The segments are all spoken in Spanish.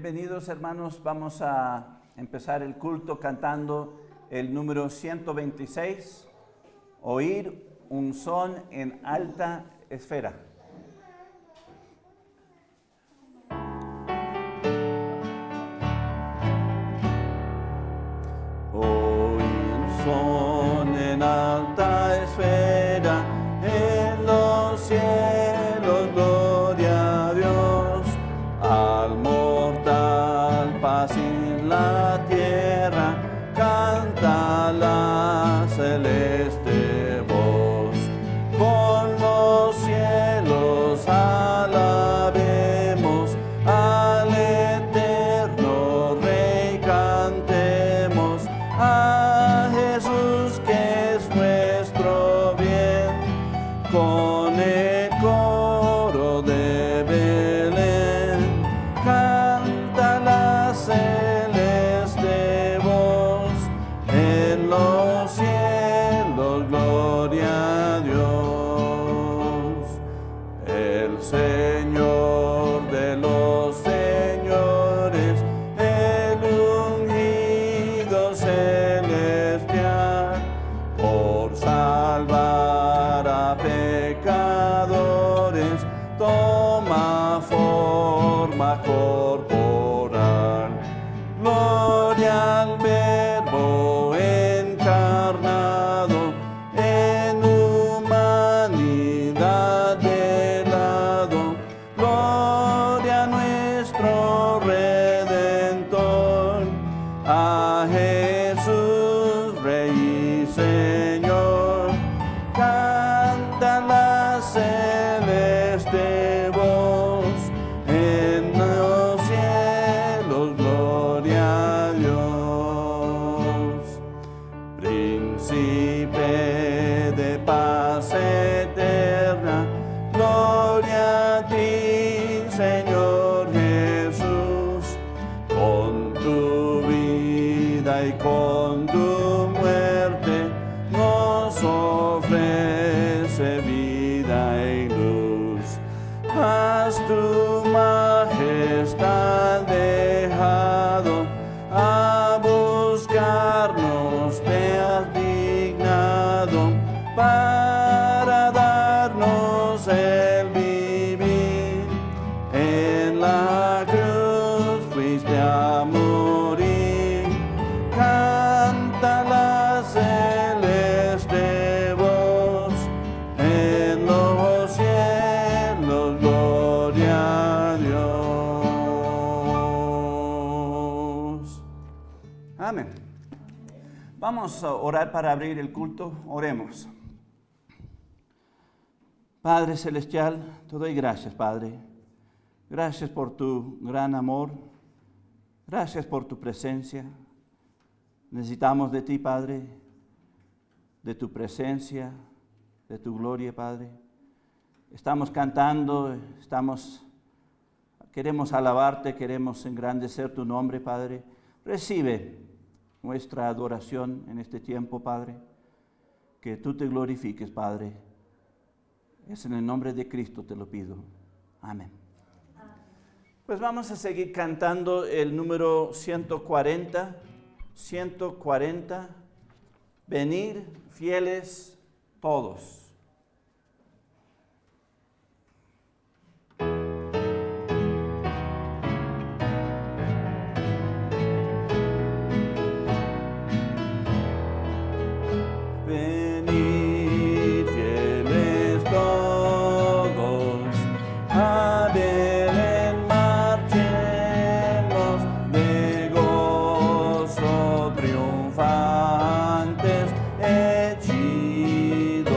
Bienvenidos hermanos, vamos a empezar el culto cantando el número 126, Oír un son en alta esfera. Oír un son en alta esfera, en los cielos, gloria a Dios, al mortal paz en la tierra, canta la celeste voz. Con los cielos alabemos al eterno Rey, cantemos a Jesús que es nuestro bien, con el coro de Belén, canta la celeste voz, en los cielos, gloria a Dios. El Señor de los señores, el ungido celestial, por salvar a pecadores, toma forma corporal. Gloria al Verbo encarnado, en humanidad velado. Gloria a nuestro Redentor, a Jesús, Rey y Señor. Canta la celeste voz, en los cielos, gloria a Dios. Príncipe de paz eterna, gloria a ti, Señor Jesús. Con tu vida y con tu muerte nos ofrece vida y luz. Has tu majestad dejado, a buscarnos te has dignado, para darnos el vivir. En la cruz fuiste a morir, canta la celeste voz, en los cielos, gloria a Dios. Amén. Vamos a orar para abrir el culto. Oremos. Padre celestial, te doy gracias, Padre. Gracias por tu gran amor. Gracias por tu presencia. Necesitamos de ti, Padre, de tu presencia, de tu gloria, Padre. Estamos cantando, queremos alabarte, queremos engrandecer tu nombre, Padre. Recibe nuestra adoración en este tiempo, Padre. Que tú te glorifiques, Padre. Es en el nombre de Cristo te lo pido. Amén. Pues vamos a seguir cantando el número 140. 140. Venid fieles todos. Venid fieles todos, a Belén marchemos, de gozo triunfantes, henchidos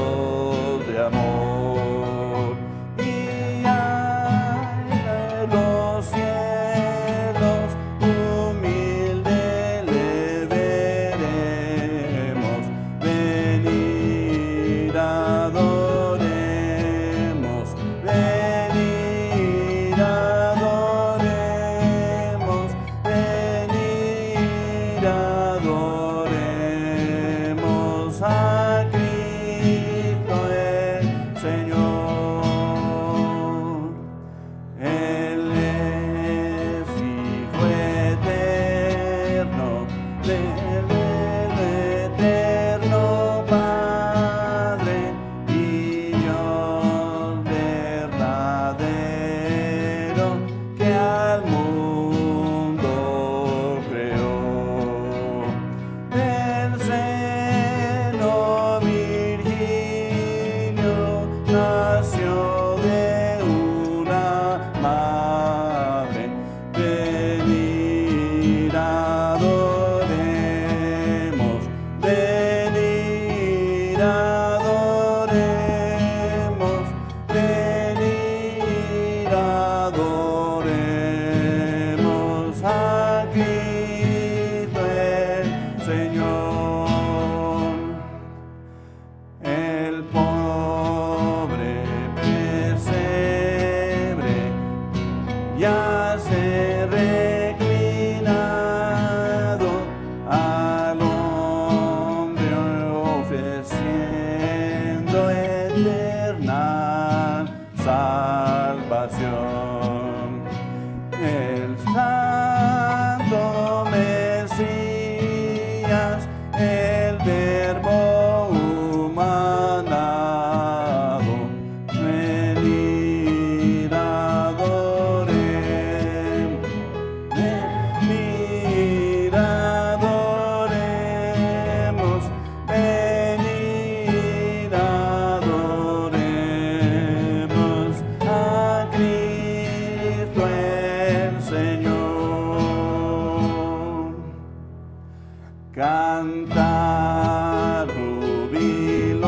Cantar jubilosas,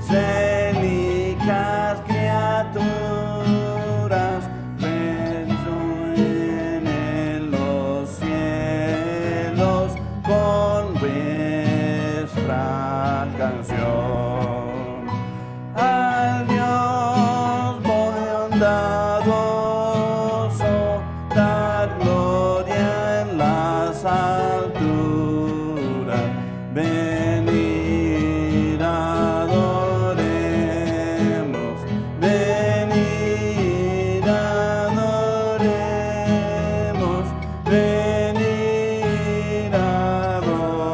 célicas criaturas, resuenen en los cielos con vuestra canción. Al Dios bondadoso, dar gloria en las alturas, venid adoremos, venid adoremos, venid adoremos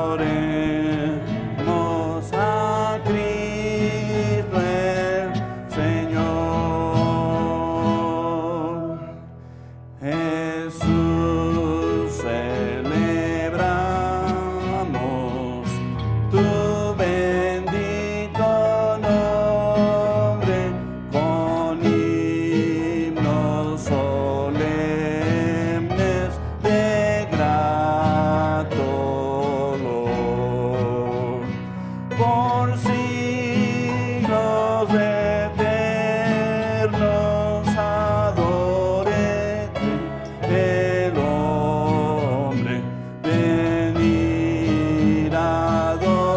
a Cristo el Señor. Jesús, celebramos tu bendito nombre con himnos solemnes de grato olor. Por siglos eternos adorete el hombre, venid adoremos,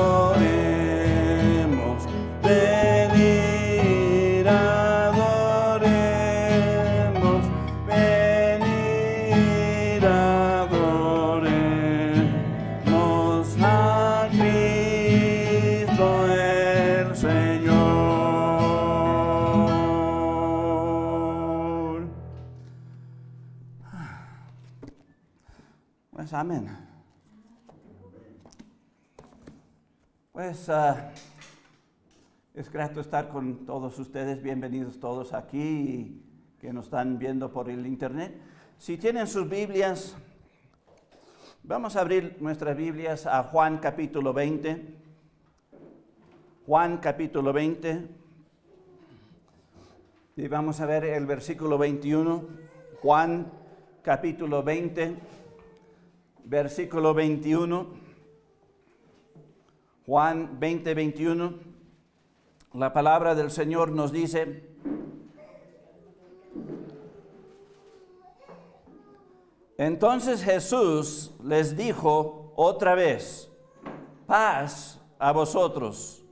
venid adoremos, venid adoremos a Cristo el Señor. Pues amén. Pues es grato estar con todos ustedes. Bienvenidos todos aquí que nos están viendo por el internet. Si tienen sus Biblias, vamos a abrir nuestras Biblias a Juan capítulo 20. Juan capítulo 20. Y vamos a ver el versículo 21. Juan capítulo 20. Versículo 21, Juan 20, 21, la palabra del Señor nos dice: entonces Jesús les dijo otra vez: paz a vosotros.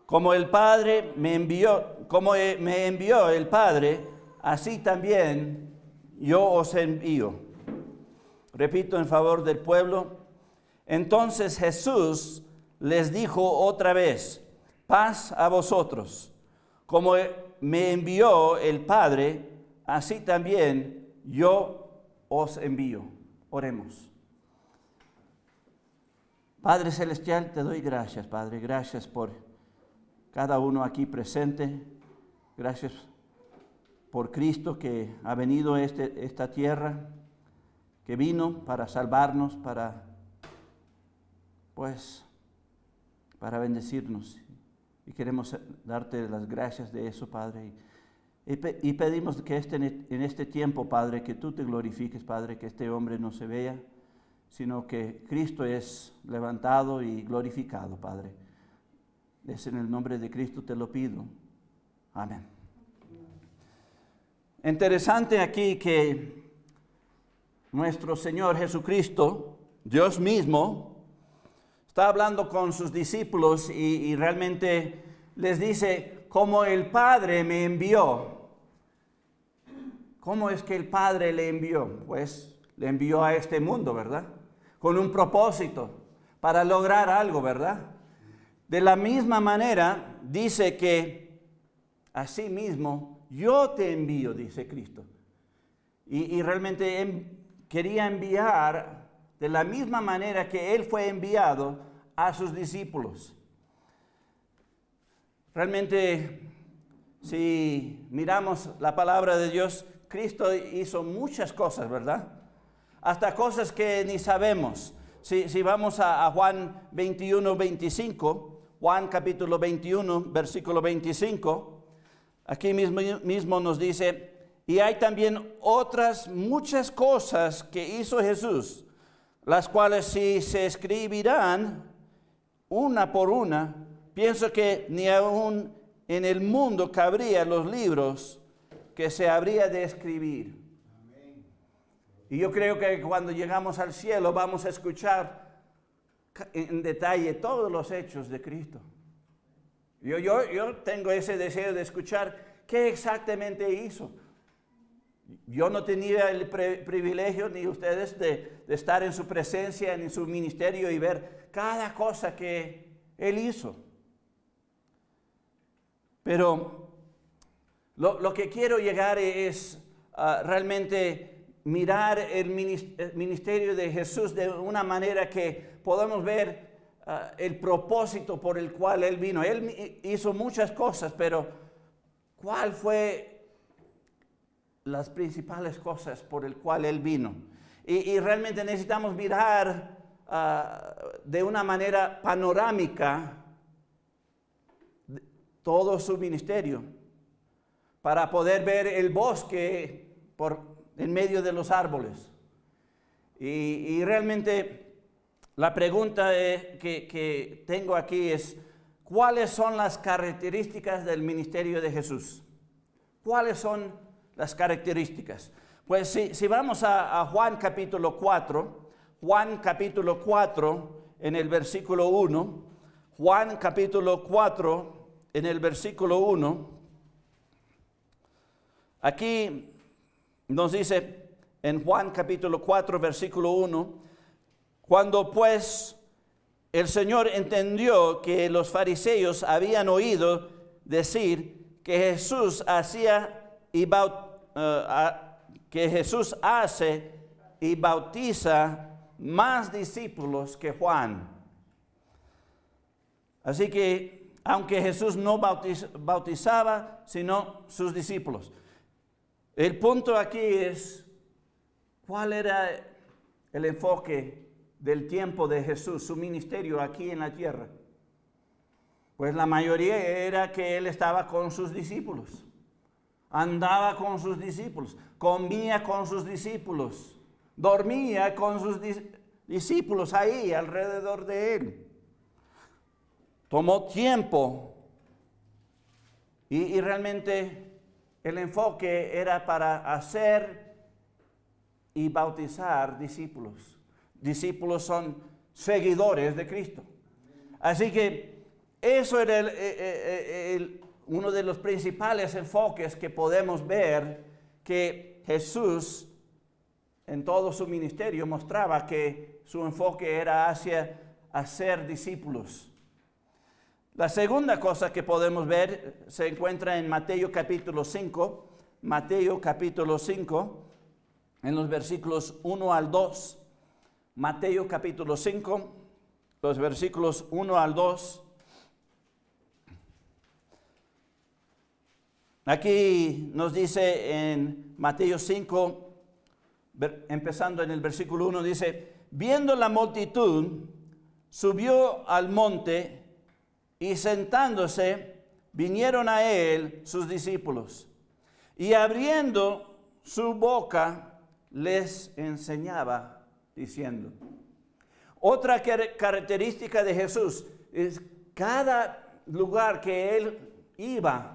Como el Padre me envió, como me envió el Padre, así también yo os envío. Repito en favor del pueblo. Entonces Jesús les dijo otra vez: paz a vosotros. Como me envió el Padre, así también yo os envío. Oremos. Padre Celestial, te doy gracias, Padre. Gracias por cada uno aquí presente. Gracias por Cristo que ha venido a esta tierra, que vino para salvarnos, para bendecirnos. Y queremos darte las gracias de eso, Padre. Y pedimos que en este tiempo, Padre, que tú te glorifiques, Padre, que este hombre no se vea, sino que Cristo es levantado y glorificado, Padre. Es en el nombre de Cristo te lo pido. Amén. Interesante aquí que nuestro Señor Jesucristo, Dios mismo, está hablando con sus discípulos y realmente les dice, como el Padre me envió. ¿Cómo es que el Padre le envió? Pues le envió a este mundo, ¿verdad? Con un propósito, para lograr algo, ¿verdad? De la misma manera, dice que así mismo yo te envío, dice Cristo. Y realmente quería enviar de la misma manera que Él fue enviado a sus discípulos. Realmente, si miramos la palabra de Dios, Cristo hizo muchas cosas, ¿verdad? Hasta cosas que ni sabemos. Si vamos a Juan 21, 25, Juan capítulo 21, versículo 25, aquí mismo nos dice, y hay también otras muchas cosas que hizo Jesús, las cuales si se escribirán una por una, pienso que ni aún en el mundo cabrían los libros que se habría de escribir. Y yo creo que cuando llegamos al cielo vamos a escuchar en detalle todos los hechos de Cristo. Yo tengo ese deseo de escuchar qué exactamente hizo. Yo no tenía el privilegio, ni ustedes, de estar en su presencia, en su ministerio y ver cada cosa que Él hizo. Pero lo que quiero llegar es realmente mirar el ministerio de Jesús de una manera que podamos ver el propósito por el cual Él vino. Él hizo muchas cosas, pero ¿cuál fue las principales cosas por el cual Él vino? Y realmente necesitamos mirar de una manera panorámica todo su ministerio para poder ver el bosque en medio de los árboles. Y realmente la pregunta que tengo aquí es, ¿cuáles son las características del ministerio de Jesús? ¿Cuáles son las características? Pues si vamos a Juan capítulo 4, Juan capítulo 4 en el versículo 1, Juan capítulo 4 en el versículo 1, aquí nos dice en Juan capítulo 4 versículo 1, cuando pues el Señor entendió que los fariseos habían oído decir que Jesús hace y bautiza más discípulos que Juan. Así que aunque Jesús no bautizaba, sino sus discípulos. El punto aquí es, ¿cuál era el enfoque del tiempo de Jesús, su ministerio aquí en la tierra? Pues la mayoría era que Él estaba con sus discípulos, andaba con sus discípulos, comía con sus discípulos, dormía con sus discípulos ahí alrededor de Él. Tomó tiempo y realmente el enfoque era para hacer y bautizar discípulos. Discípulos son seguidores de Cristo. Así que eso era uno de los principales enfoques que podemos ver que Jesús en todo su ministerio mostraba que su enfoque era hacia hacer discípulos. La segunda cosa que podemos ver se encuentra en Mateo capítulo 5, Mateo capítulo 5, en los versículos 1 al 2. Mateo capítulo 5, los versículos 1 al 2. Aquí nos dice en Mateo 5, empezando en el versículo 1, dice, viendo la multitud, subió al monte y sentándose, vinieron a él sus discípulos. Y abriendo su boca, les enseñaba, diciendo. Otra característica de Jesús es cada lugar que él iba,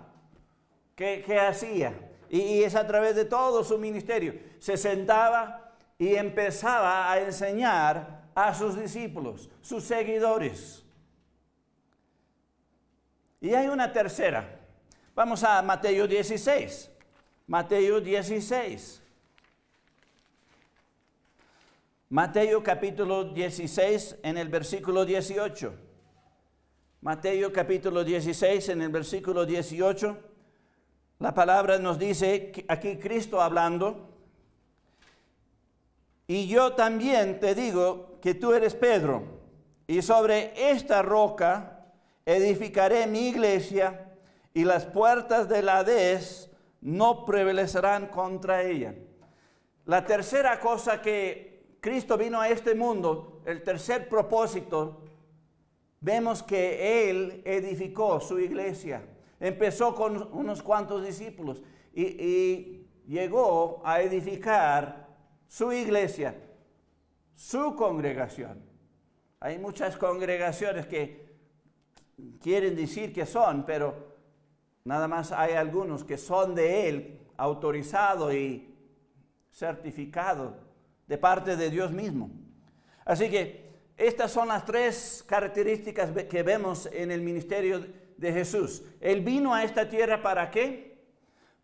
¿qué hacía? Y es a través de todo su ministerio. Se sentaba y empezaba a enseñar a sus discípulos, sus seguidores. Y hay una tercera. Vamos a Mateo 16. Mateo 16. Mateo capítulo 16 en el versículo 18. Mateo capítulo 16 en el versículo 18. La palabra nos dice, aquí Cristo hablando, y yo también te digo que tú eres Pedro, y sobre esta roca edificaré mi iglesia, y las puertas del Hades no prevalecerán contra ella. La tercera cosa que Cristo vino a este mundo, el tercer propósito, vemos que Él edificó su iglesia. Empezó con unos cuantos discípulos y llegó a edificar su iglesia, su congregación. Hay muchas congregaciones que quieren decir que son, pero nada más hay algunos que son de Él, autorizado y certificado de parte de Dios mismo. Así que estas son las tres características que vemos en el ministerio de Jesús. Él vino a esta tierra ¿para qué?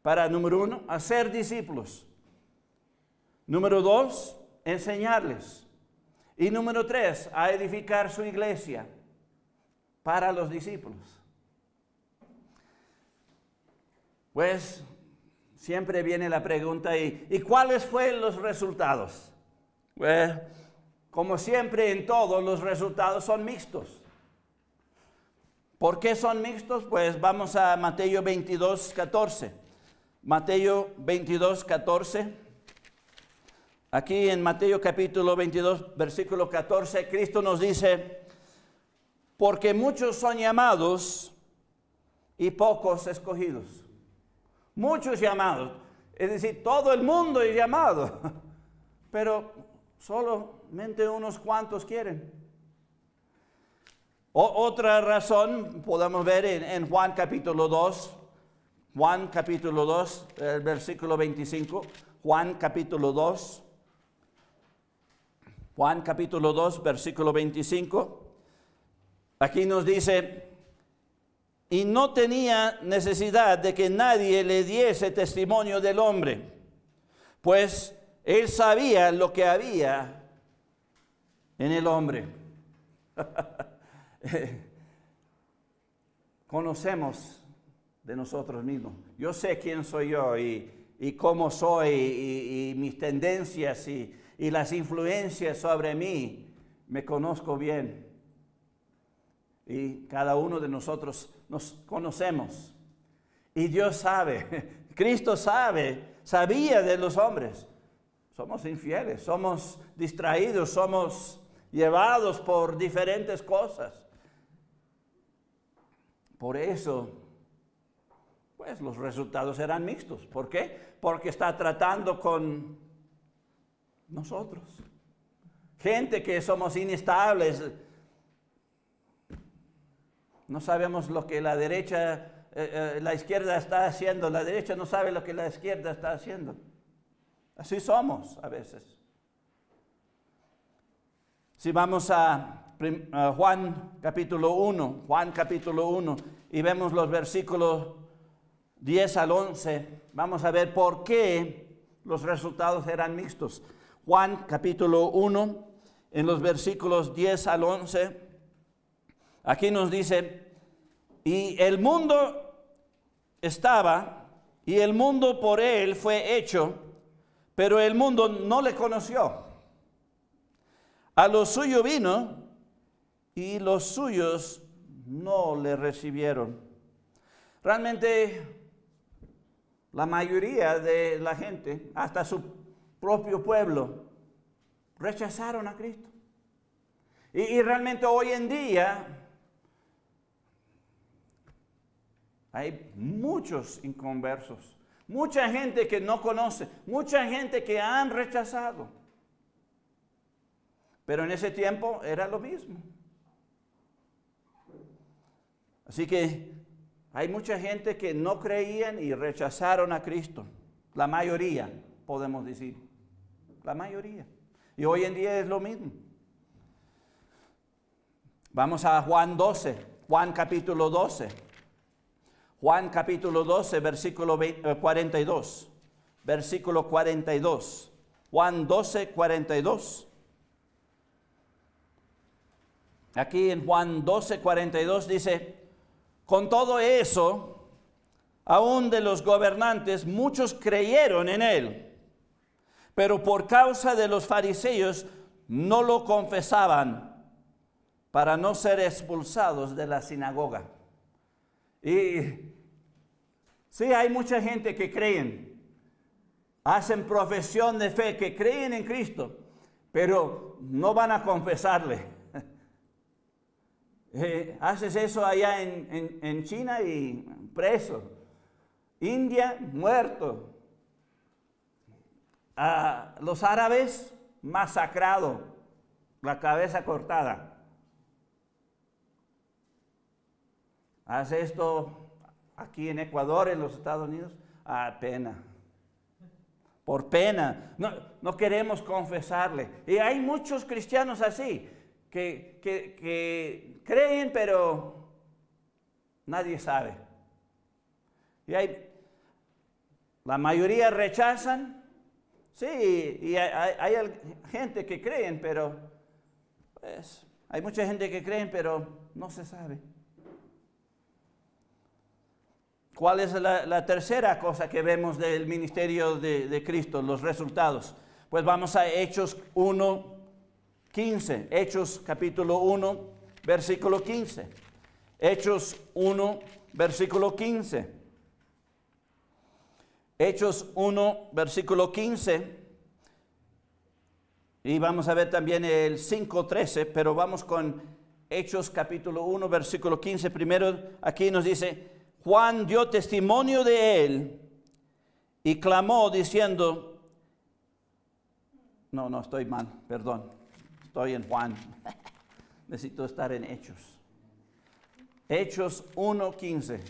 Para, número 1, hacer discípulos. Número 2, enseñarles. Y número 3, a edificar su iglesia para los discípulos. Pues siempre viene la pregunta, ¿y cuáles fueron los resultados? Pues, como siempre en todo, los resultados son mixtos. ¿Por qué son mixtos? Pues vamos a Mateo 22, 14. Mateo 22, 14. Aquí en Mateo capítulo 22, versículo 14, Cristo nos dice, porque muchos son llamados y pocos escogidos. Muchos llamados, es decir, todo el mundo es llamado, pero solamente unos cuantos quieren. Otra razón podemos ver en Juan capítulo 2, el versículo 25, Juan capítulo 2, versículo 25, aquí nos dice, y no tenía necesidad de que nadie le diese testimonio del hombre, pues él sabía lo que había en el hombre. Conocemos de nosotros mismos. Yo sé quién soy yo y cómo soy y mis tendencias y las influencias sobre mí. Me conozco bien. Y cada uno de nosotros nos conocemos. Y Dios sabe, Cristo sabía de los hombres. Somos infieles, somos distraídos, somos llevados por diferentes cosas. Por eso, pues los resultados serán mixtos. ¿Por qué? Porque está tratando con nosotros. Gente que somos inestables. No sabemos lo que la derecha, la izquierda está haciendo. La derecha no sabe lo que la izquierda está haciendo. Así somos a veces. Si vamos a Juan capítulo 1, y vemos los versículos 10 al 11, vamos a ver por qué los resultados eran mixtos. Juan capítulo 1, en los versículos 10 al 11, aquí nos dice, y el mundo estaba, y el mundo por él fue hecho, pero el mundo no le conoció. A lo suyo vino, y los suyos no le recibieron. Realmente la mayoría de la gente, hasta su propio pueblo, rechazaron a Cristo. Y realmente hoy en día hay muchos inconversos, mucha gente que no conoce, mucha gente que han rechazado. Pero en ese tiempo era lo mismo. Así que hay mucha gente que no creían y rechazaron a Cristo. La mayoría, podemos decir. La mayoría. Y hoy en día es lo mismo. Vamos a Juan 12, Juan capítulo 12. Juan capítulo 12, versículo 42. Versículo 42. Juan 12, 42. Aquí en Juan 12, 42 dice: con todo eso, aún de los gobernantes, muchos creyeron en él, pero por causa de los fariseos no lo confesaban para no ser expulsados de la sinagoga. Y sí, hay mucha gente que creen, hacen profesión de fe, que creen en Cristo, pero no van a confesarle. Haces eso allá en China y preso. India, muerto. A los árabes, masacrado, la cabeza cortada. Hace esto aquí en Ecuador, en los Estados Unidos, pena. Por pena. No queremos confesarle. Y hay muchos cristianos así, que creen, pero nadie sabe. Y la mayoría rechazan. Sí, y hay gente que creen, pero pues, hay mucha gente que creen, pero no se sabe. ¿Cuál es la tercera cosa que vemos del ministerio de Cristo, los resultados? Pues vamos a Hechos 1, 15. Hechos capítulo 1, versículo 15. Hechos 1, versículo 15. Hechos 1, versículo 15. Y vamos a ver también el 5:13, pero vamos con Hechos capítulo 1, versículo 15. Primero aquí nos dice: Juan dio testimonio de él y clamó diciendo, no, estoy mal, perdón, estoy en Juan, necesito estar en Hechos. Hechos 1:15,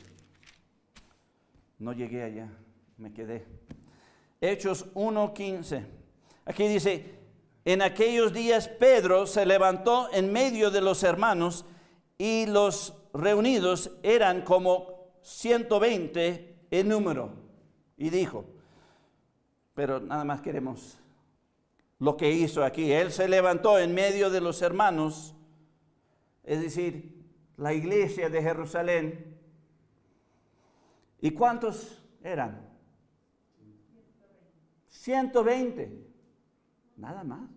no llegué allá, me quedé. Hechos 1:15, aquí dice: en aquellos días Pedro se levantó en medio de los hermanos y los reunidos eran como 120 en número, y dijo, pero nada más queremos lo que hizo aquí. Él se levantó en medio de los hermanos, es decir, la iglesia de Jerusalén. ¿Y cuántos eran? 120. Nada más.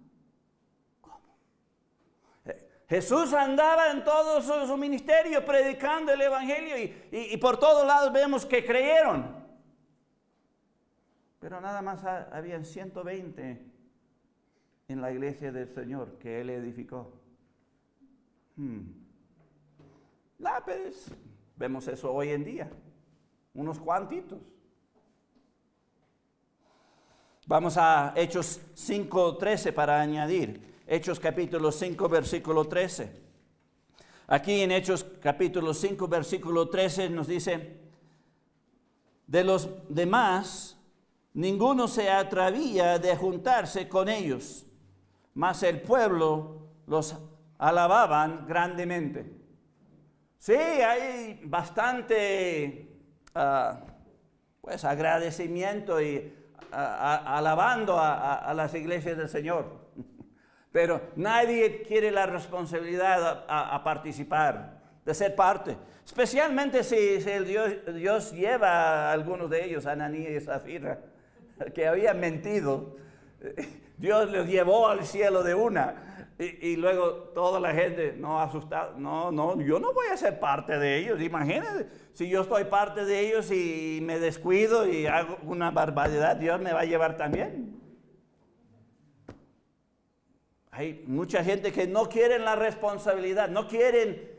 Jesús andaba en todo su ministerio predicando el evangelio y por todos lados vemos que creyeron. Pero nada más habían 120 en la iglesia del Señor que Él edificó. Pues, vemos eso hoy en día, unos cuantitos. Vamos a Hechos 5:13 para añadir. Hechos capítulo 5, versículo 13. Aquí en Hechos capítulo 5, versículo 13 nos dice: de los demás, ninguno se atrevía de juntarse con ellos, mas el pueblo los alababan grandemente. Sí, hay bastante pues agradecimiento y alabando a las iglesias del Señor. Pero nadie quiere la responsabilidad a participar, de ser parte. Especialmente si Dios lleva a algunos de ellos, Ananías y Zafira, que habían mentido. Dios los llevó al cielo de una. Y luego toda la gente, no, asustada, no, yo no voy a ser parte de ellos. Imagínense, si yo estoy parte de ellos y me descuido y hago una barbaridad, Dios me va a llevar también. Hay mucha gente que no quieren la responsabilidad, no quieren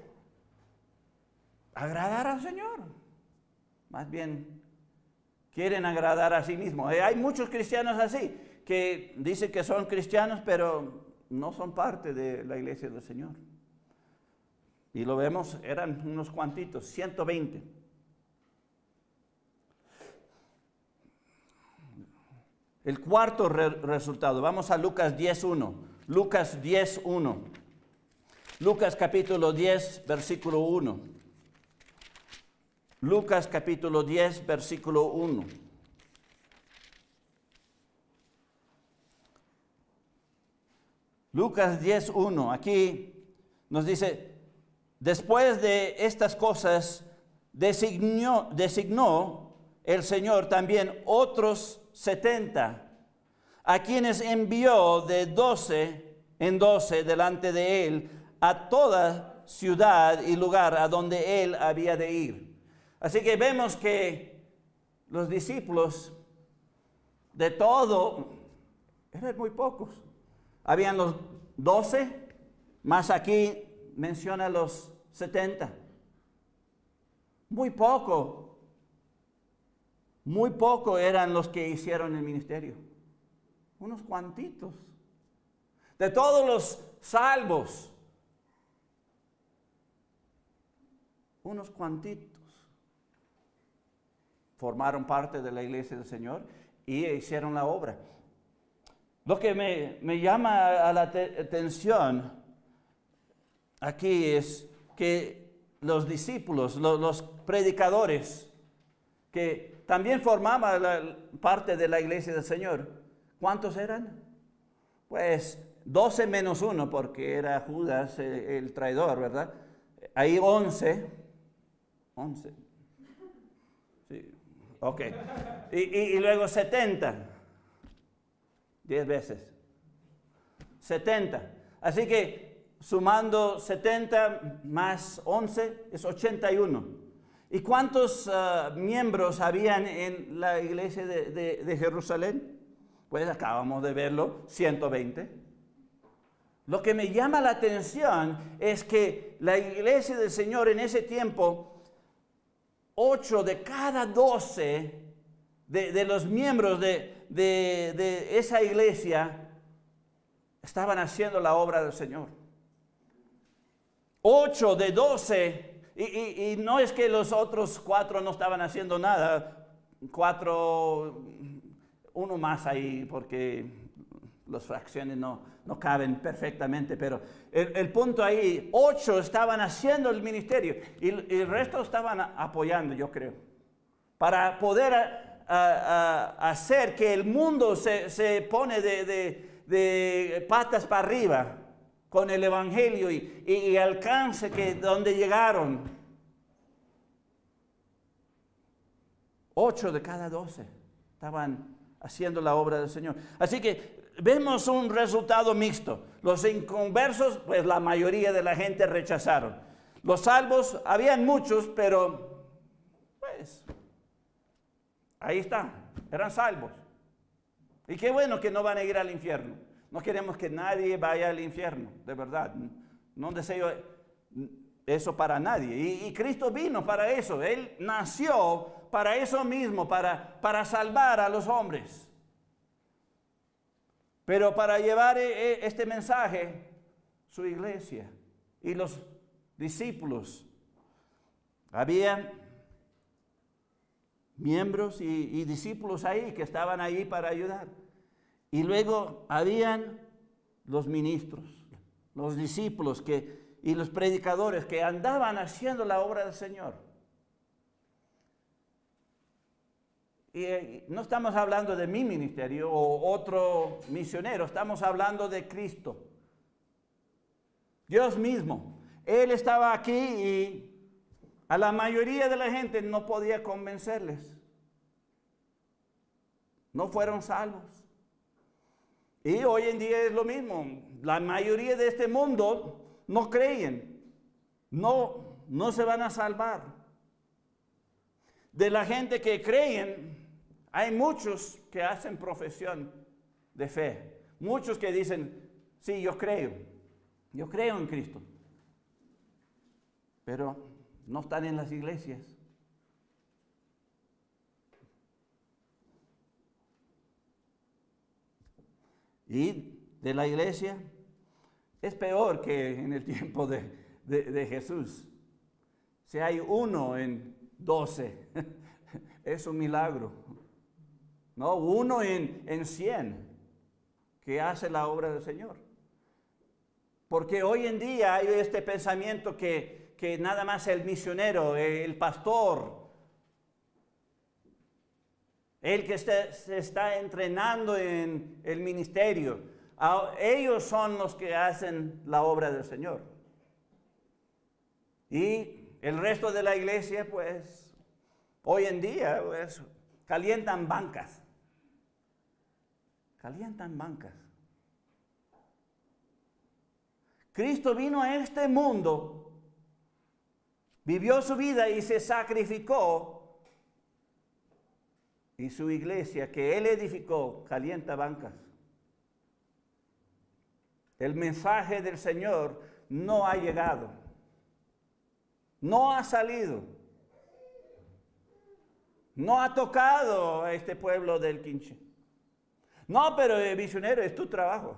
agradar al Señor. Más bien quieren agradar a sí mismos. Hay muchos cristianos así, que dicen que son cristianos, pero no son parte de la iglesia del Señor. Y lo vemos, eran unos cuantitos, 120. El cuarto resultado, vamos a Lucas 10:1. Lucas 10:1. Lucas capítulo 10, versículo 1. Lucas capítulo 10, versículo 1. Lucas 10:1. Aquí nos dice, después de estas cosas, designó el Señor también otros 70, a quienes envió de 12 en 12 delante de él a toda ciudad y lugar a donde él había de ir. Así que vemos que los discípulos de todo eran muy pocos. Habían los 12, más aquí menciona los 70. Muy poco eran los que hicieron el ministerio. Unos cuantitos. De todos los salvos, unos cuantitos formaron parte de la iglesia del Señor y hicieron la obra. Lo que me llama a la atención aquí es que los discípulos, los predicadores, que también formaban parte de la iglesia del Señor, ¿cuántos eran? Pues 12 menos 1, porque era Judas el traidor, ¿verdad? Ahí 11. Sí, ok. Y luego 70. 10 veces. 70. Así que sumando 70 más 11 es 81. ¿Y cuántos miembros habían en la iglesia de Jerusalén? Pues acabamos de verlo, 120. Lo que me llama la atención es que la iglesia del Señor en ese tiempo, 8 de cada 12 de los miembros de esa iglesia estaban haciendo la obra del Señor. 8 de 12, y no es que los otros 4 no estaban haciendo nada, 4, uno más ahí, porque las fracciones no caben perfectamente, pero el punto ahí, 8 estaban haciendo el ministerio y el resto estaban apoyando, yo creo, para poder hacer que el mundo se pone de patas para arriba con el evangelio y alcance que donde llegaron. 8 de cada 12 estaban haciendo la obra del Señor. Así que vemos un resultado mixto. Los inconversos, pues la mayoría de la gente rechazaron. Los salvos, habían muchos, pero pues ahí están, eran salvos. Y qué bueno que no van a ir al infierno. No queremos que nadie vaya al infierno, de verdad. No deseo eso para nadie. Y Cristo vino para eso. Él nació para eso mismo, para salvar a los hombres. Pero para llevar este mensaje, su iglesia y los discípulos, había miembros y discípulos ahí que estaban ahí para ayudar. Y luego habían los ministros, los discípulos y los predicadores que andaban haciendo la obra del Señor. Y no estamos hablando de mi ministerio o otro misionero, estamos hablando de Cristo. Dios mismo. Él estaba aquí y a la mayoría de la gente no podía convencerles. No fueron salvos. Y hoy en día es lo mismo. La mayoría de este mundo no creen. No se van a salvar. De la gente que creen, hay muchos que hacen profesión de fe. Muchos que dicen, sí, yo creo en Cristo. Pero no están en las iglesias. Y de la iglesia es peor que en el tiempo de Jesús. Si hay 1 en 12, es un milagro. No, 1 en 100 que hace la obra del Señor. Porque hoy en día hay este pensamiento que nada más el misionero, el pastor, el que se está entrenando en el ministerio, ellos son los que hacen la obra del Señor. Y el resto de la iglesia, pues, hoy en día, pues, calientan bancas. Calientan bancas. Cristo vino a este mundo, vivió su vida y se sacrificó. Y su iglesia que Él edificó calienta bancas. El mensaje del Señor no ha llegado. No ha salido. No ha tocado a este pueblo del Quinche. No, pero misionero, es tu trabajo.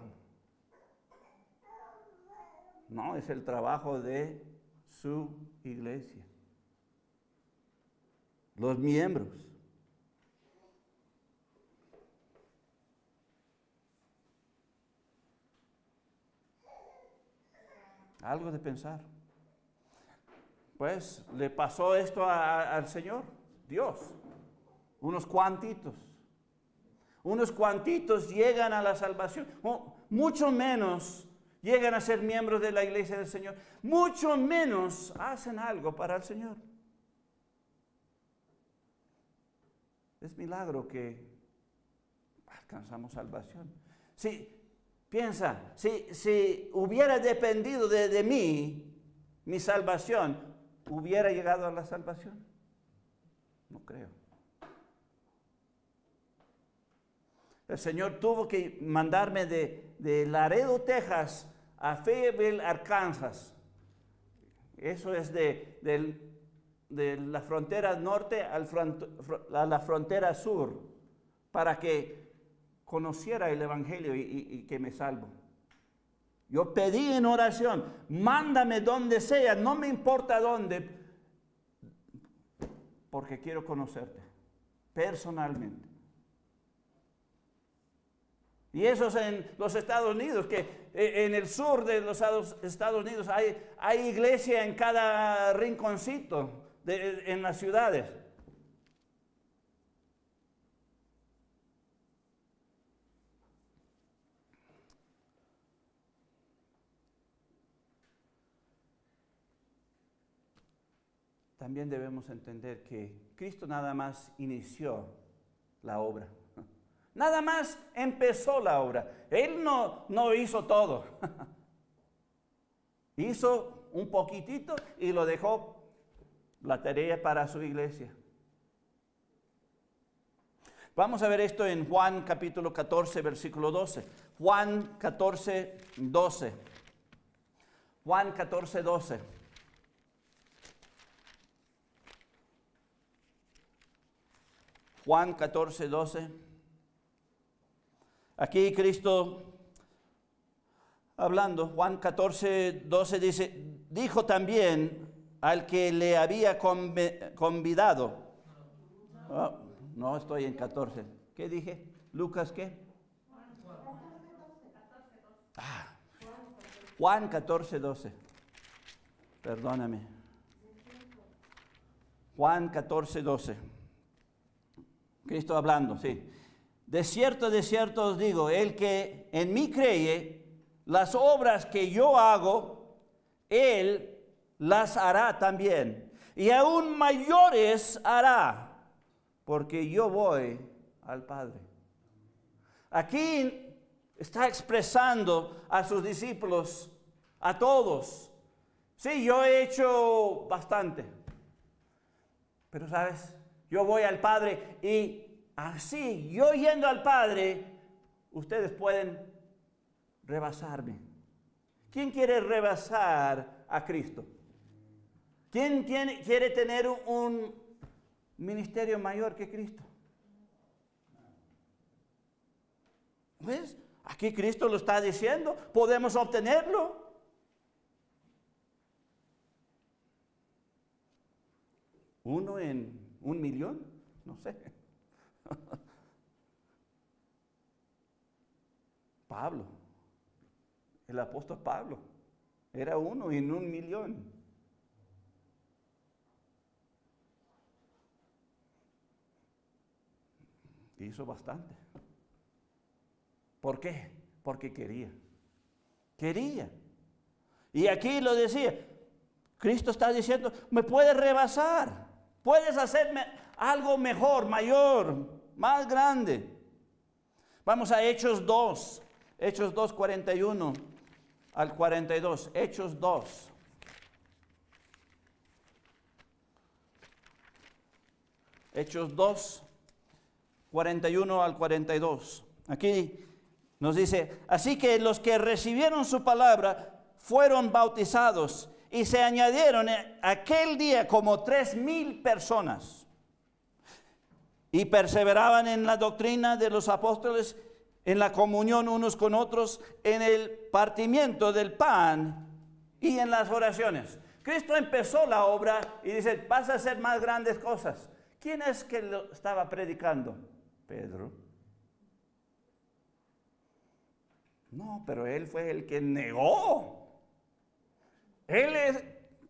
No, es el trabajo de su iglesia. Los miembros. Algo de pensar. Pues le pasó esto al Señor, Dios. Unos cuantitos llegan a la salvación. Mucho menos llegan a ser miembros de la iglesia del Señor. Mucho menos hacen algo para el Señor. Es milagro que alcanzamos salvación. Sí. Piensa, si hubiera dependido de mí, mi salvación, ¿hubiera llegado a la salvación? No creo. El Señor tuvo que mandarme de Laredo, Texas, a Fayetteville, Arkansas. Eso es de la frontera norte a la frontera sur, para que conociera el Evangelio y que me salvo. Yo pedí en oración, mándame donde sea, no me importa dónde, porque quiero conocerte personalmente. Y eso es en los Estados Unidos, que en el sur de los Estados Unidos hay iglesia en cada rinconcito en las ciudades. También debemos entender que Cristo nada más inició la obra. Nada más empezó la obra. Él no hizo todo. Hizo un poquitito y lo dejó la tarea para su iglesia. Vamos a ver esto en Juan capítulo 14, versículo 12. Juan 14, 12. Juan 14, 12. Juan 14, 12. Aquí Cristo hablando, Juan 14, 12 dice, dijo también al que le había convidado. Oh, no estoy en 14. ¿Qué dije? ¿Lucas qué? Juan 14, 12. Perdóname. Juan 14, 12. Cristo hablando, sí. De cierto os digo, el que en mí cree, las obras que yo hago, él las hará también. Y aún mayores hará, porque yo voy al Padre. Aquí está expresando a sus discípulos, a todos. Sí, yo he hecho bastante. Pero sabes, yo voy al Padre y así, yo yendo al Padre, ustedes pueden rebasarme. ¿Quién quiere rebasar a Cristo? ¿Quién quiere tener un ministerio mayor que Cristo? ¿Ves? Aquí Cristo lo está diciendo. ¿Podemos obtenerlo? ¿Uno en 1,000,000? No sé. Pablo, el apóstol Pablo, era uno en 1,000,000. Hizo bastante. ¿Por qué? Porque quería. Quería. Y aquí lo decía. Cristo está diciendo, me puedes rebasar. Puedes hacerme algo mejor, mayor, más grande. Vamos a Hechos 2. Hechos 2, 41 al 42. Hechos 2. Hechos 2, 41 al 42. Aquí nos dice, así que los que recibieron su palabra fueron bautizados y se añadieron aquel día como 3,000 personas. Y perseveraban en la doctrina de los apóstoles, en la comunión unos con otros, en el partimiento del pan y en las oraciones. Cristo empezó la obra y dice, vas a hacer más grandes cosas. ¿Quién es que lo estaba predicando? Pedro. No, pero él fue el que negó. Él es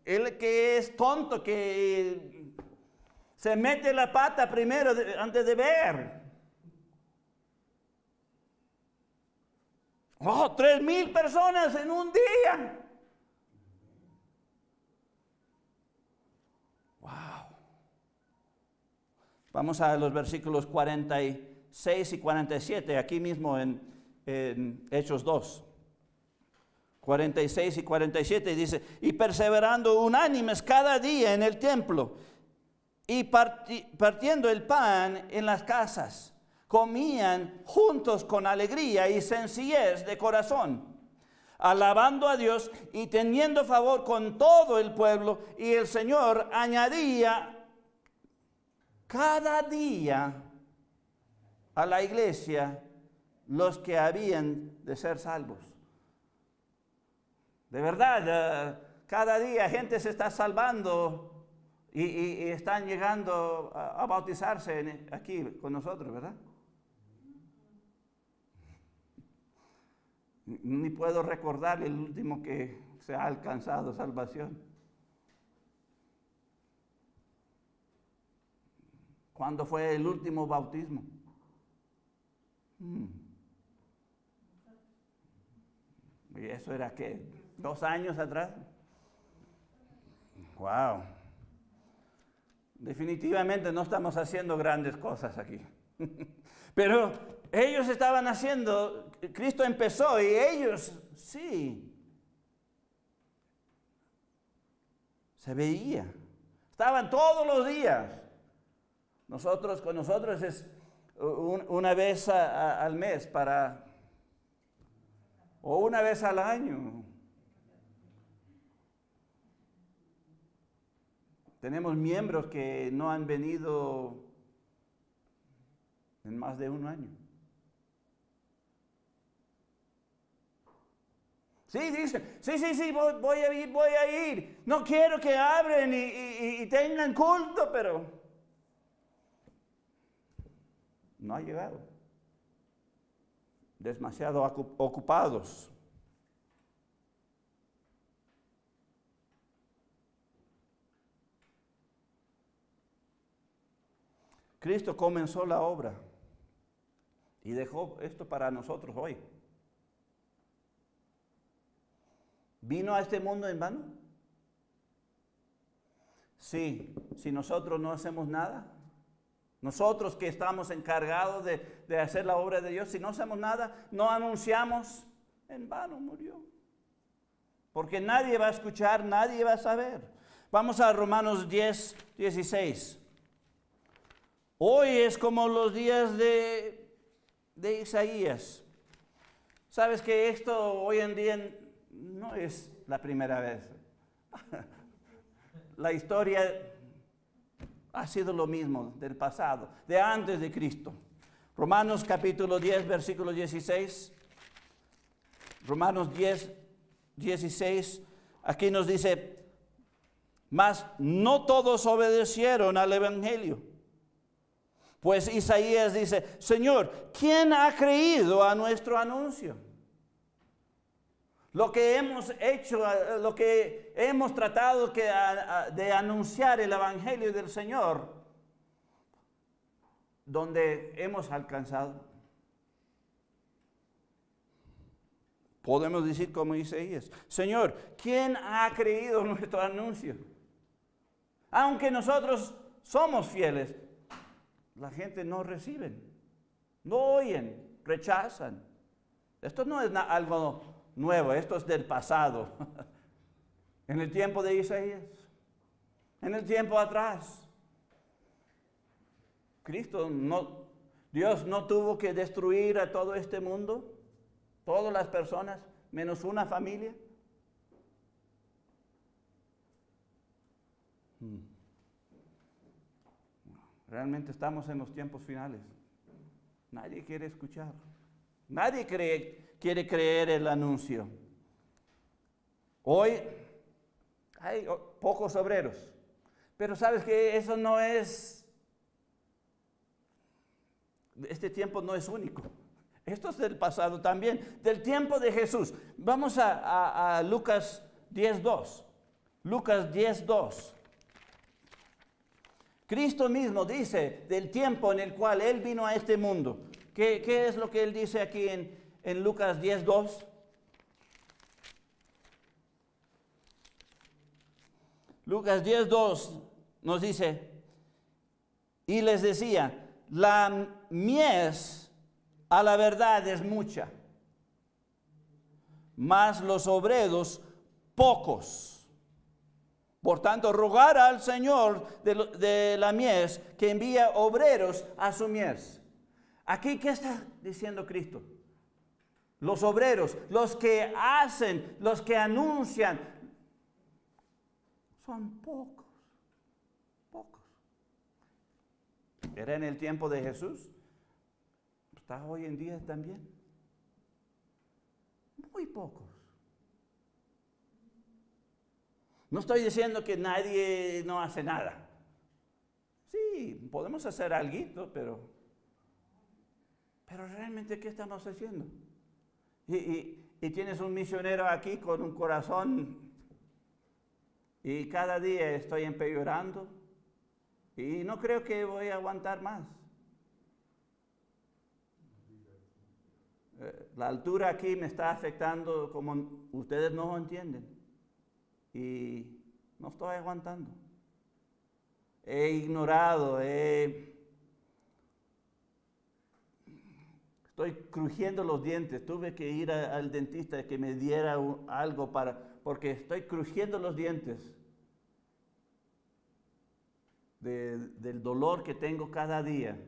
el que es tonto, que se mete la pata primero antes de ver. Oh, 3,000 personas en un día. Wow. Vamos a los versículos 46 y 47, aquí mismo en Hechos 2. 46 y 47 dice, y perseverando unánimes cada día en el templo y partiendo el pan en las casas, comían juntos con alegría y sencillez de corazón, alabando a Dios y teniendo favor con todo el pueblo, y el Señor añadía cada día a la iglesia los que habían de ser salvos. De verdad, cada día gente se está salvando y están llegando a bautizarse aquí con nosotros, ¿verdad? Ni puedo recordar el último que se ha alcanzado salvación. ¿Cuándo fue el último bautismo? ¿Y eso era qué? ¿2 años atrás? Wow. Definitivamente no estamos haciendo grandes cosas aquí. Pero ellos estaban haciendo, Cristo empezó y ellos, sí, se veía. Estaban todos los días. Con nosotros es una vez al mes o una vez al año. Tenemos miembros que no han venido en más de 1 año. Sí, dice, sí, voy a ir. No quiero que abren y tengan culto, pero no ha llegado. Demasiado ocupados. Cristo comenzó la obra y dejó esto para nosotros hoy. ¿Vino a este mundo en vano? Sí, si nosotros no hacemos nada, Nosotros que estamos encargados de hacer la obra de Dios, si no hacemos nada, no anunciamos, en vano murió. Porque nadie va a escuchar, nadie va a saber. Vamos a Romanos 10, 16. Hoy es como los días de Isaías. Sabes que esto hoy en día no es la primera vez. La historia ha sido lo mismo del pasado, de antes de Cristo. Romanos capítulo 10, versículo 16. Romanos 10, 16. Aquí nos dice, mas no todos obedecieron al evangelio. Pues Isaías dice, Señor, ¿quién ha creído a nuestro anuncio? Lo que hemos hecho, lo que hemos tratado de anunciar el evangelio del Señor, donde hemos alcanzado. Podemos decir como Isaías, Señor, ¿quién ha creído nuestro anuncio? Aunque nosotros somos fieles, la gente no recibe, no oyen, rechazan. Esto no es algo nuevo, esto es del pasado. En el tiempo de Isaías, en el tiempo atrás, Dios no tuvo que destruir a todo este mundo, todas las personas, menos una familia. Realmente estamos en los tiempos finales. Nadie quiere escuchar. Nadie quiere creer el anuncio. Hoy hay pocos obreros. Pero sabes que eso no es, este tiempo no es único. Esto es del pasado también, del tiempo de Jesús. Vamos a Lucas 10:2. Lucas 10:2. Cristo mismo dice del tiempo en el cual Él vino a este mundo. ¿Qué es lo que Él dice aquí en Lucas 10:2? Lucas 10:2 nos dice, y les decía, la mies a la verdad es mucha, mas los obreros pocos. Por tanto, rogar al Señor de la mies que envía obreros a su mies. Aquí, ¿qué está diciendo Cristo? Los obreros, los que hacen, los que anuncian, son pocos, pocos. Era en el tiempo de Jesús, está hoy en día también. Muy pocos. No estoy diciendo que nadie no hace nada. Sí, podemos hacer algo, pero realmente, ¿qué estamos haciendo? Y tienes un misionero aquí con un corazón y cada día estoy empeorando y no creo que voy a aguantar más. La altura aquí me está afectando como ustedes no entienden. Y no estoy aguantando. He ignorado, estoy crujiendo los dientes. Tuve que ir al dentista que me diera algo porque estoy crujiendo los dientes del dolor que tengo cada día.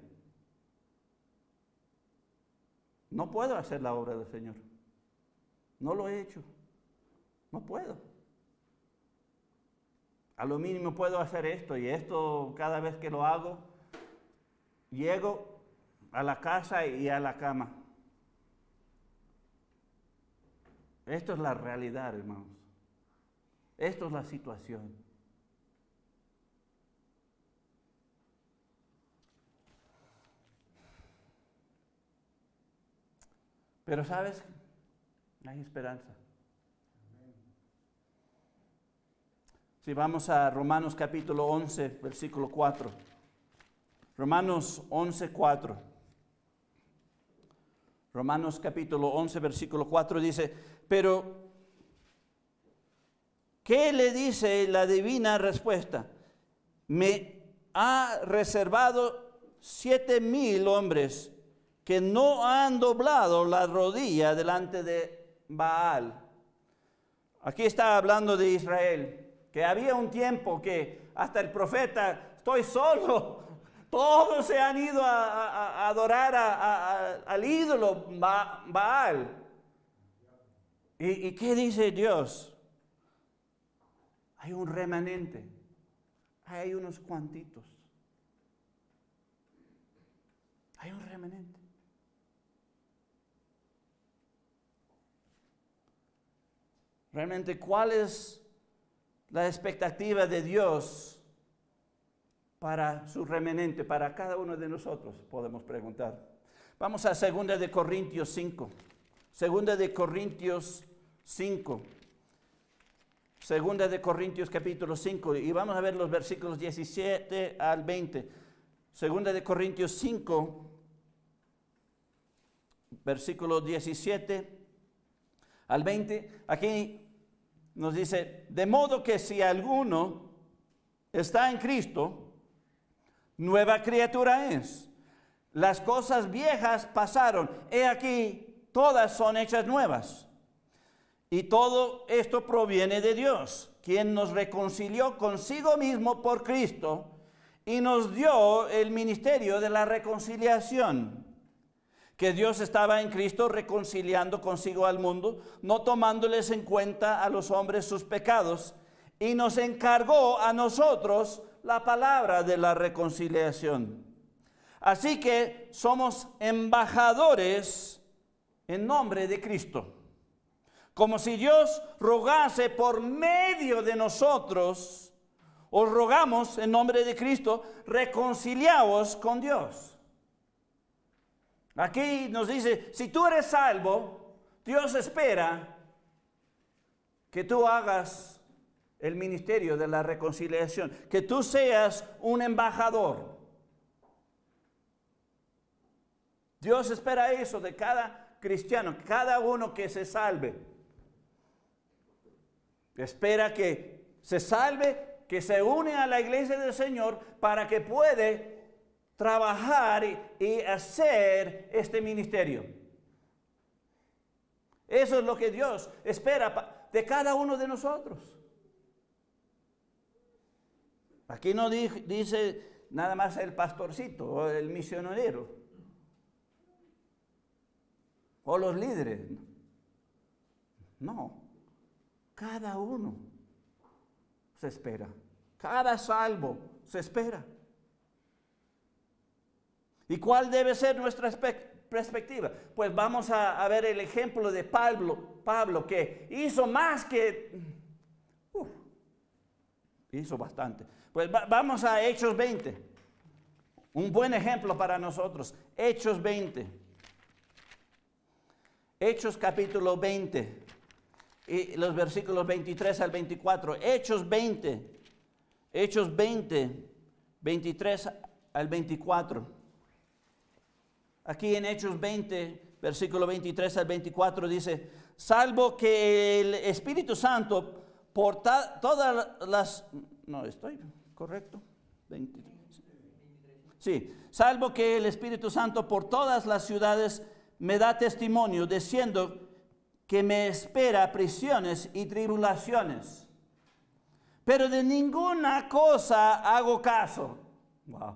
No puedo hacer la obra del Señor. No lo he hecho. No puedo. A lo mínimo puedo hacer esto y esto cada vez que lo hago, llego a la casa y a la cama. Esto es la realidad, hermanos. Esto es la situación. Pero ¿sabes? Hay esperanza. Si vamos a Romanos capítulo 11, versículo 4. Romanos 11, 4. Romanos capítulo 11, versículo 4 dice, pero ¿qué le dice la divina respuesta? Me ha reservado 7,000 hombres que no han doblado la rodilla delante de Baal. Aquí está hablando de Israel, que había un tiempo que hasta el profeta, estoy solo, todos se han ido a adorar al ídolo Baal. ¿Y qué dice Dios? Hay un remanente, hay unos cuantitos. Hay un remanente. Realmente, ¿cuál es la expectativa de Dios para su remanente, para cada uno de nosotros? Podemos preguntar. Vamos a 2 de Corintios 5. 2 de Corintios 5. 2 de Corintios capítulo 5. Y vamos a ver los versículos 17 al 20. 2 de Corintios 5, versículo 17 al 20. Aquí nos dice, de modo que si alguno está en Cristo, nueva criatura es. Las cosas viejas pasaron, he aquí, todas son hechas nuevas. Y todo esto proviene de Dios, quien nos reconcilió consigo mismo por Cristo y nos dio el ministerio de la reconciliación. Que Dios estaba en Cristo reconciliando consigo al mundo, no tomándoles en cuenta a los hombres sus pecados, y nos encargó a nosotros la palabra de la reconciliación. Así que somos embajadores en nombre de Cristo, como si Dios rogase por medio de nosotros. Os rogamos en nombre de Cristo, reconciliaos con Dios. Aquí nos dice, si tú eres salvo, Dios espera que tú hagas el ministerio de la reconciliación, que tú seas un embajador. Dios espera eso de cada cristiano, cada uno que se salve. Espera que se salve, que se une a la iglesia del Señor para que puede trabajar y hacer este ministerio. Eso es lo que Dios espera de cada uno de nosotros. Aquí no dice nada más el pastorcito o el misionero o los líderes. No, cada uno se espera, cada salvo se espera. ¿Y cuál debe ser nuestra perspectiva? Pues vamos a ver el ejemplo de Pablo que hizo más que... hizo bastante. Pues vamos a Hechos 20. Un buen ejemplo para nosotros. Hechos 20. Hechos capítulo 20. Y los versículos 23 al 24. Hechos 20. Hechos 20, 23 al 24. Aquí en Hechos 20, versículo 23 al 24 dice, salvo que el Espíritu Santo por todas las... No, ¿estoy correcto? 23. Sí, salvo que el Espíritu Santo por todas las ciudades me da testimonio, diciendo que me espera prisiones y tribulaciones. Pero de ninguna cosa hago caso. Wow.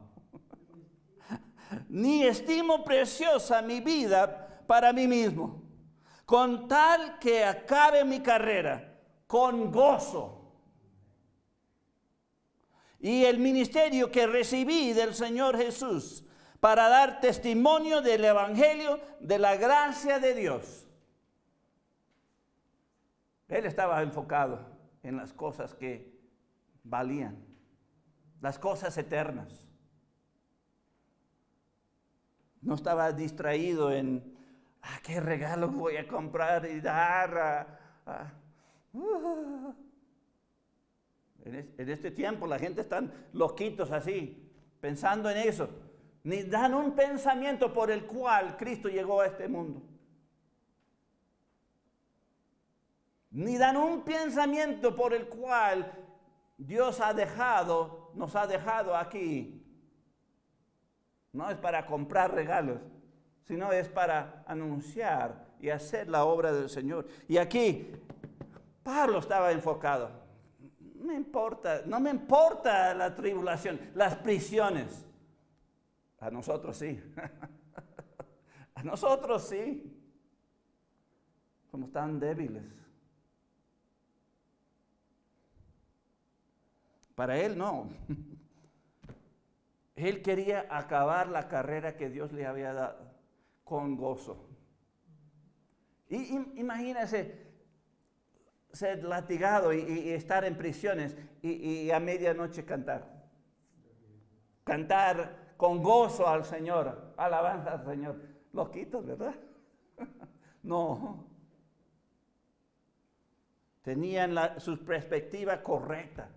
Ni estimo preciosa mi vida para mí mismo, con tal que acabe mi carrera con gozo. Y el ministerio que recibí del Señor Jesús para dar testimonio del Evangelio de la gracia de Dios. Él estaba enfocado en las cosas que valían, las cosas eternas. No estaba distraído en, ¿qué regalo voy a comprar y dar? En este tiempo la gente está loquitos así, pensando en eso. Ni dan un pensamiento por el cual Cristo llegó a este mundo. Ni dan un pensamiento por el cual Dios nos ha dejado aquí. No es para comprar regalos, sino es para anunciar y hacer la obra del Señor. Y aquí Pablo estaba enfocado. No me importa la tribulación, las prisiones. A nosotros sí. A nosotros sí. Somos tan débiles. Para él no. Él quería acabar la carrera que Dios le había dado con gozo. Y imagínense ser latigado y estar en prisiones y a medianoche cantar. Cantar con gozo al Señor, alabanza al Señor. Loquitos, ¿verdad? No. Tenían su perspectiva correcta.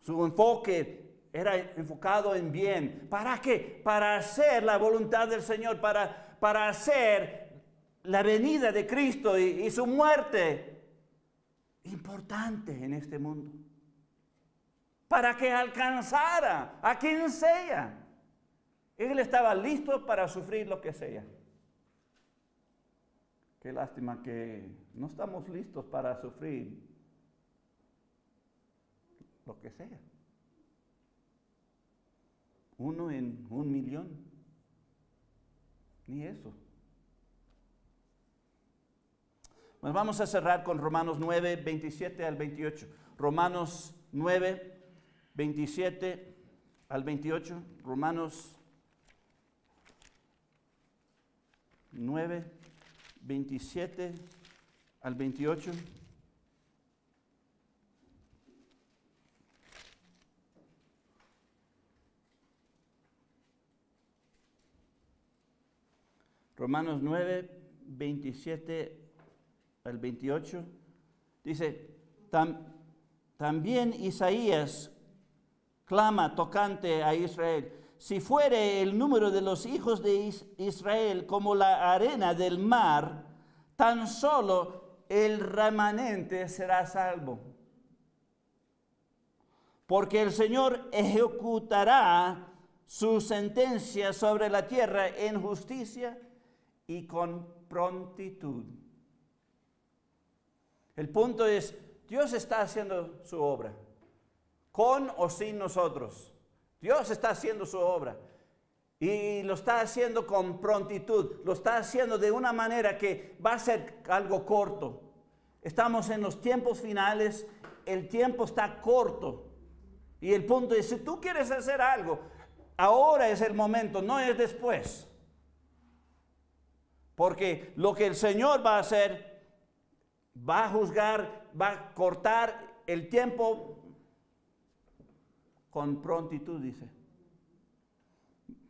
Su enfoque era enfocado en bien. ¿Para qué? Para hacer la voluntad del Señor, para hacer la venida de Cristo y su muerte importante en este mundo. Para que alcanzara a quien sea. Él estaba listo para sufrir lo que sea. Qué lástima que no estamos listos para sufrir lo que sea. 1 en 1,000,000. Ni eso. Pues vamos a cerrar con Romanos 9, 27 al 28. Romanos 9, 27 al 28. Romanos 9, 27 al 28. Romanos 9, 27 al 28. Dice, también Isaías clama tocante a Israel. Si fuere el número de los hijos de Israel como la arena del mar, tan solo el remanente será salvo. Porque el Señor ejecutará su sentencia sobre la tierra en justicia y con prontitud. El punto es, Dios está haciendo su obra, con o sin nosotros. Dios está haciendo su obra y lo está haciendo con prontitud, lo está haciendo de una manera que va a ser algo corto. Estamos en los tiempos finales, el tiempo está corto y el punto es, si tú quieres hacer algo, ahora es el momento, no es después. Porque lo que el Señor va a hacer, va a juzgar, va a cortar el tiempo con prontitud, dice.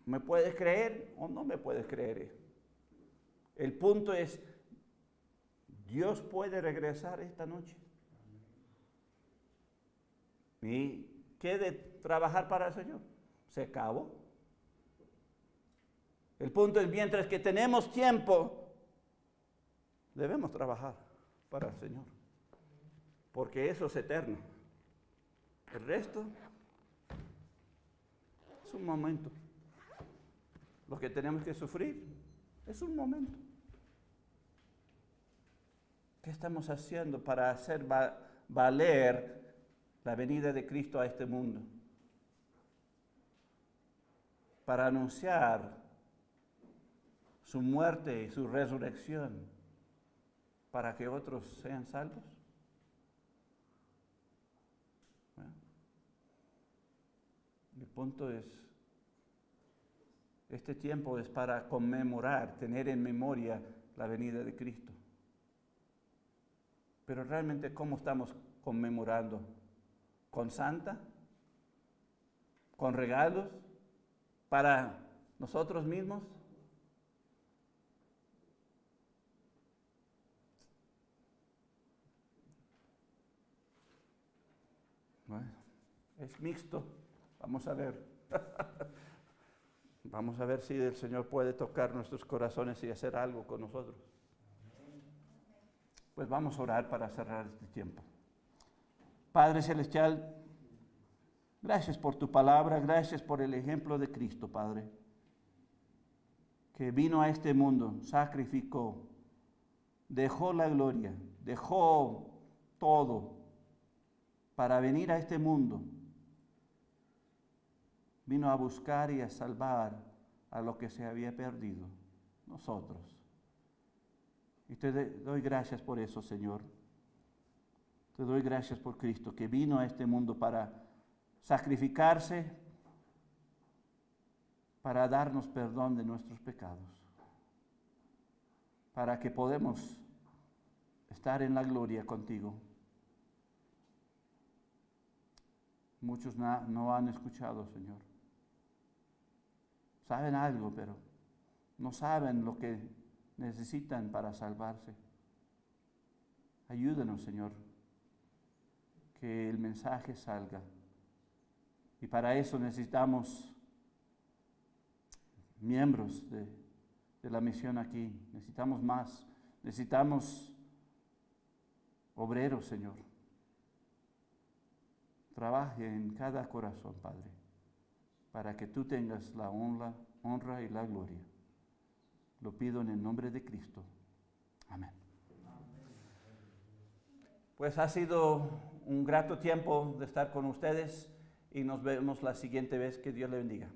¿Me puedes creer o no me puedes creer? El punto es, Dios puede regresar esta noche. ¿Y qué de trabajar para el Señor? Se acabó. El punto es, mientras que tenemos tiempo, debemos trabajar para el Señor. Porque eso es eterno. El resto es un momento. Lo que tenemos que sufrir es un momento. ¿Qué estamos haciendo para hacer valer la venida de Cristo a este mundo? Para anunciar su muerte y su resurrección para que otros sean salvos. Bueno, el punto es, este tiempo es para conmemorar, tener en memoria la venida de Cristo. Pero realmente, ¿cómo estamos conmemorando? ¿Con Santa? ¿Con regalos? ¿Para nosotros mismos? Bueno, es mixto. Vamos a ver. Vamos a ver si el Señor puede tocar nuestros corazones y hacer algo con nosotros. Pues vamos a orar para cerrar este tiempo. Padre Celestial, gracias por tu palabra, gracias por el ejemplo de Cristo, Padre. que vino a este mundo, sacrificó, dejó la gloria, dejó todo para venir a este mundo. Vino a buscar y a salvar a lo que se había perdido, nosotros. Y te doy gracias por eso, Señor. Te doy gracias por Cristo, que vino a este mundo para sacrificarse, para darnos perdón de nuestros pecados, para que podamos estar en la gloria contigo. Muchos no han escuchado, Señor. Saben algo, pero no saben lo que necesitan para salvarse. Ayúdanos, Señor, que el mensaje salga. Y para eso necesitamos miembros de la misión aquí. Necesitamos más. Necesitamos obreros, Señor. Trabaje en cada corazón, Padre, para que tú tengas la honra y la gloria. Lo pido en el nombre de Cristo. Amén. Pues ha sido un grato tiempo de estar con ustedes y nos vemos la siguiente vez. Que Dios le bendiga.